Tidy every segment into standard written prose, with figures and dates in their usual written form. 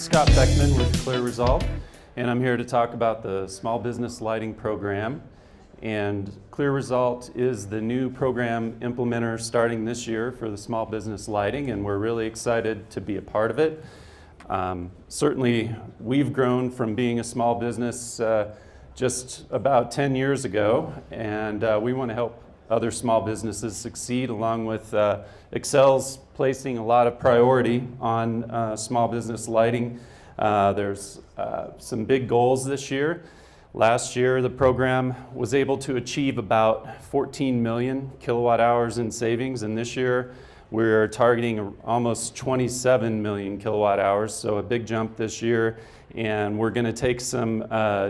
Scott Beckman with CLEAResult, and I'm here to talk about the Small Business Lighting Program. And CLEAResult is the new program implementer starting this year for the small business lighting, and we're really excited to be a part of it. Certainly, we've grown from being a small business just about 10 years ago, and we want to help other small businesses succeed, along with Xcel's placing a lot of priority on small business lighting. There's some big goals this year. Last year, the program was able to achieve about 14 million kilowatt hours in savings, and this year we're targeting almost 27 million kilowatt hours, so a big jump this year. And we're going to take some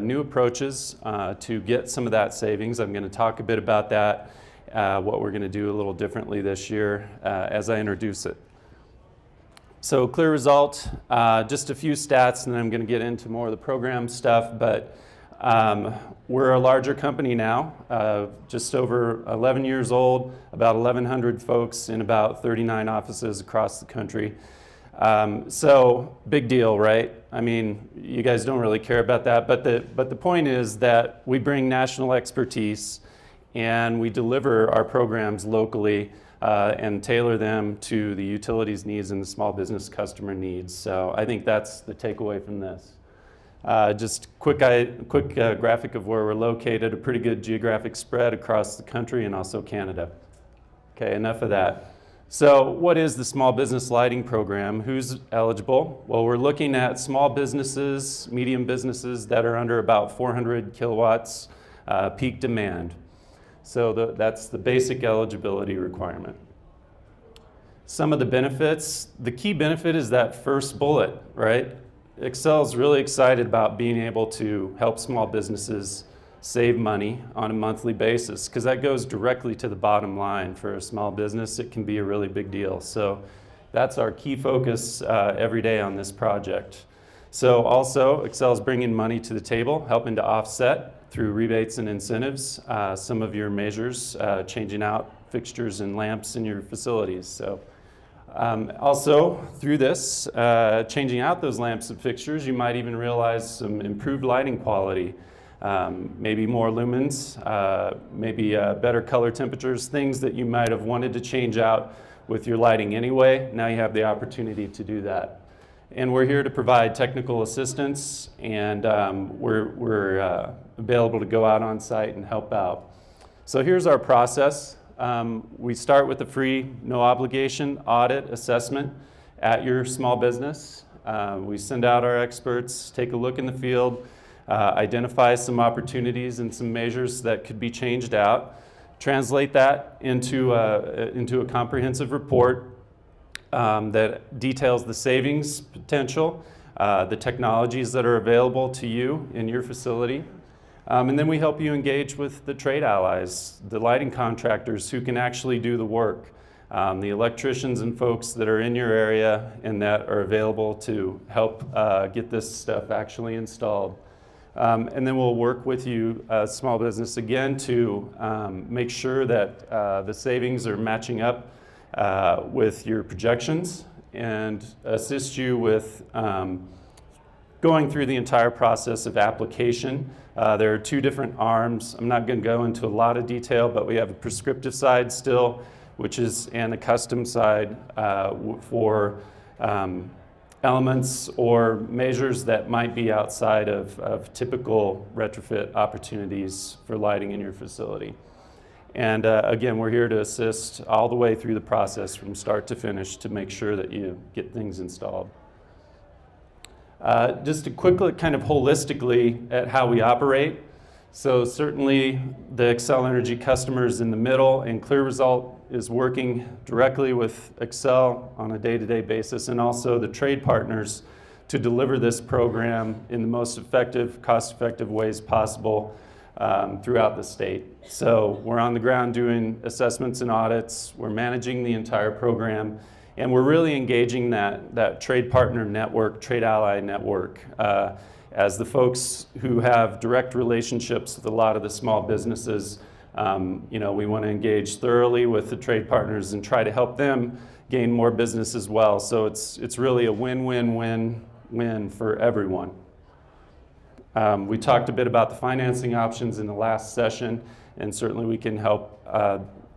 new approaches to get some of that savings. I'm going to talk a bit about that, what we're going to do a little differently this year as I introduce it. So CLEAResult, just a few stats, and then I'm going to get into more of the program stuff. But we're a larger company now, just over 11 years old, about 1,100 folks in about 39 offices across the country. So big deal, right? I mean, you guys don't really care about that, but the point is that we bring national expertise and we deliver our programs locally and tailor them to the utilities needs and the small business customer needs. So I think that's the takeaway from this. Just quick graphic of where we're located, a pretty good geographic spread across the country and also Canada. Okay, enough of that. So what is the Small Business Lighting Program? Who's eligible? Well, we're looking at small businesses, medium businesses that are under about 400 kilowatts peak demand. So that's the basic eligibility requirement. Some of the benefits, the key benefit is that first bullet, right? Xcel's really excited about being able to help small businesses save money on a monthly basis, because that goes directly to the bottom line. For a small business, it can be a really big deal. So that's our key focus every day on this project. So also, Xcel's bringing money to the table, helping to offset through rebates and incentives some of your measures, changing out fixtures and lamps in your facilities. So also through this, changing out those lamps and fixtures, you might even realize some improved lighting quality. Maybe more lumens, maybe better color temperatures, things that you might have wanted to change out with your lighting anyway. Now you have the opportunity to do that. And we're here to provide technical assistance, and we're available to go out on site and help out. So here's our process. We start with a free, no obligation audit assessment at your small business. We send out our experts, take a look in the field, identify some opportunities and some measures that could be changed out, translate that into a comprehensive report that details the savings potential, the technologies that are available to you in your facility. And then we help you engage with the trade allies, the lighting contractors who can actually do the work, the electricians and folks that are in your area and that are available to help get this stuff actually installed. And then we'll work with you, small business, again to make sure that the savings are matching up with your projections and assist you with going through the entire process of application. There are two different arms. I'm not going to go into a lot of detail, but we have a prescriptive side still, and a custom side for elements or measures that might be outside of typical retrofit opportunities for lighting in your facility. And again, we're here to assist all the way through the process from start to finish to make sure that you get things installed. Just a quick look kind of holistically at how we operate. So certainly the Xcel Energy customers in the middle, and CLEAResult is working directly with Xcel on a day-to-day basis, and also the trade partners to deliver this program in the most effective, cost-effective ways possible throughout the state. So we're on the ground doing assessments and audits, we're managing the entire program, and we're really engaging that trade partner network, trade ally network, as the folks who have direct relationships with a lot of the small businesses. We want to engage thoroughly with the trade partners and try to help them gain more business as well. So it's really a win-win-win win-win for everyone. We talked a bit about the financing options in the last session, and certainly we can help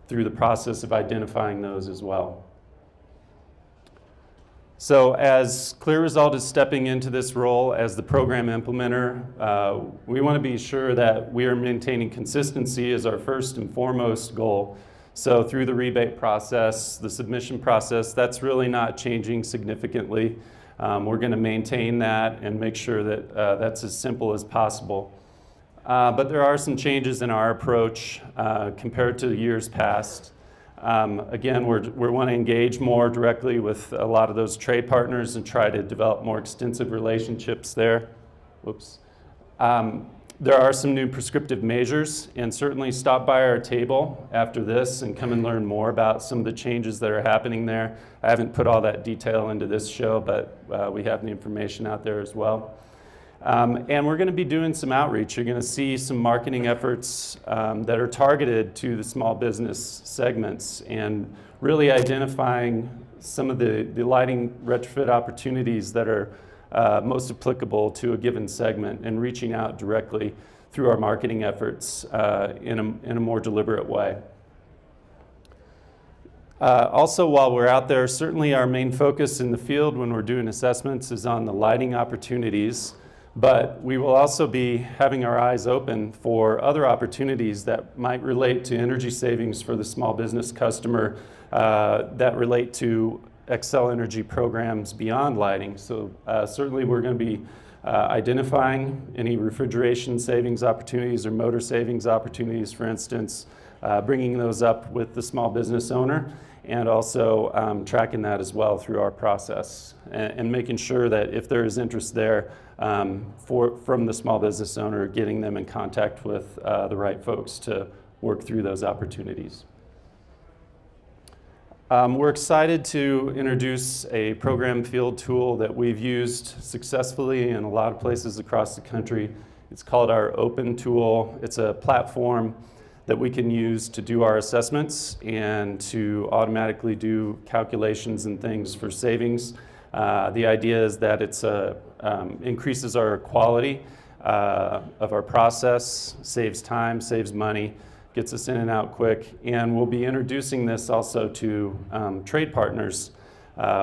through the process of identifying those as well. So as CLEAResult is stepping into this role as the program implementer, we want to be sure that we are maintaining consistency as our first and foremost goal. So through the rebate process, the submission process, that's really not changing significantly. We're going to maintain that and make sure that that's as simple as possible. But there are some changes in our approach compared to years past. Again, we want to engage more directly with a lot of those trade partners and try to develop more extensive relationships there. Whoops. There are some new prescriptive measures, and certainly stop by our table after this and come and learn more about some of the changes that are happening there. I haven't put all that detail into this show, but we have the information out there as well. And we're going to be doing some outreach. You're going to see some marketing efforts that are targeted to the small business segments and really identifying some of the lighting retrofit opportunities that are most applicable to a given segment and reaching out directly through our marketing efforts in a more deliberate way. Also, while we're out there, certainly our main focus in the field when we're doing assessments is on the lighting opportunities. But we will also be having our eyes open for other opportunities that might relate to energy savings for the small business customer that relate to Xcel Energy programs beyond lighting. So certainly we're going to be identifying any refrigeration savings opportunities or motor savings opportunities, for instance, bringing those up with the small business owner, and also tracking that as well through our process and making sure that if there is interest there from the small business owner, getting them in contact with the right folks to work through those opportunities. We're excited to introduce a program field tool that we've used successfully in a lot of places across the country. It's called our Open tool. It's a platform that we can use to do our assessments and to automatically do calculations and things for savings. The idea is that it increases our quality of our process, saves time, saves money, gets us in and out quick, and we'll be introducing this also to trade partners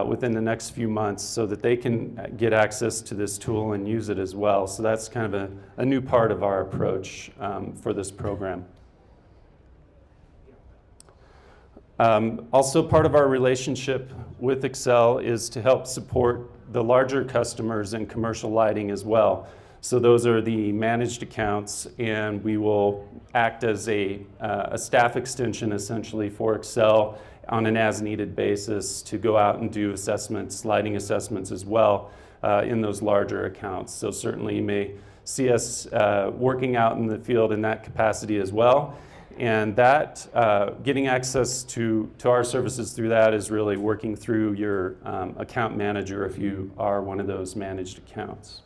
within the next few months so that they can get access to this tool and use it as well. So that's kind of a new part of our approach for this program. Also, part of our relationship with Xcel is to help support the larger customers in commercial lighting as well. So those are the managed accounts, and we will act as a staff extension essentially for Xcel on an as-needed basis to go out and do assessments, lighting assessments as well in those larger accounts. So certainly you may see us working out in the field in that capacity as well. And that, getting access to our services through that is really working through your account manager if you are one of those managed accounts.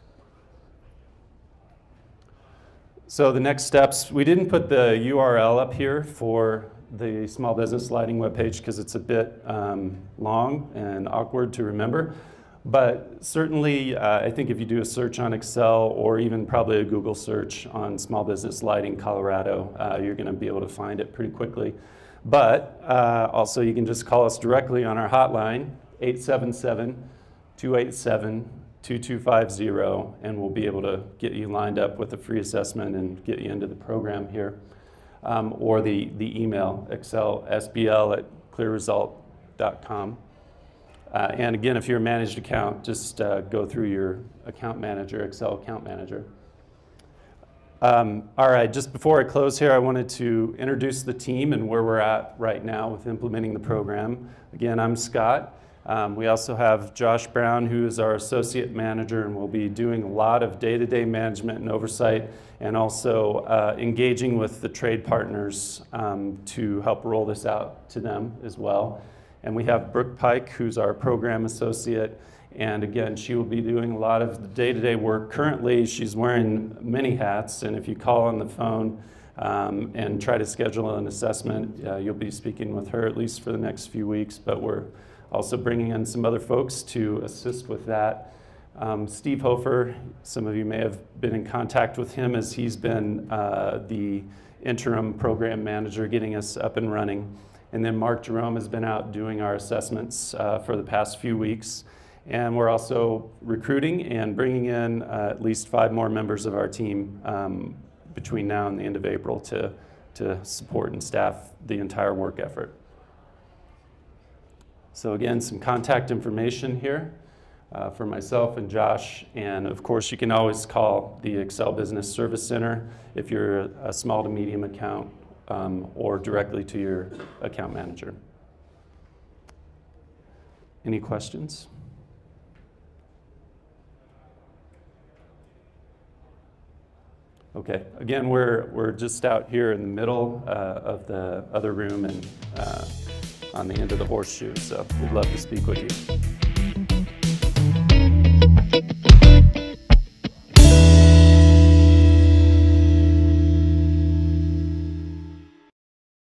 So the next steps, we didn't put the URL up here for the small business lighting webpage because it's a bit long and awkward to remember. But certainly, I think if you do a search on Xcel or even probably a Google search on small business lighting Colorado, you're going to be able to find it pretty quickly. But also, you can just call us directly on our hotline, 877-287-2250, and we'll be able to get you lined up with a free assessment and get you into the program here. Or the email, xcelsbl@clearresult.com. And again, if you're a managed account, just go through your account manager, Xcel account manager. All right, just before I close here, I wanted to introduce the team and where we're at right now with implementing the program. Again, I'm Scott. We also have Josh Brown, who is our associate manager, and will be doing a lot of day-to-day management and oversight, and also engaging with the trade partners to help roll this out to them as well. And we have Brooke Pike, who's our program associate, and again, she will be doing a lot of the day-to-day work. Currently, she's wearing many hats, and if you call on the phone and try to schedule an assessment, you'll be speaking with her at least for the next few weeks, but we're also bringing in some other folks to assist with that. Steve Hofer, some of you may have been in contact with him as he's been the interim program manager getting us up and running. And then Mark Jerome has been out doing our assessments for the past few weeks. And we're also recruiting and bringing in at least 5 more members of our team between now and the end of April to support and staff the entire work effort. So again, some contact information here for myself and Josh. And of course, you can always call the Xcel Business Service Center if you're a small to medium account or directly to your account manager. Any questions? Okay, again, we're just out here in the middle of the other room and on the end of the horseshoe, so we'd love to speak with you.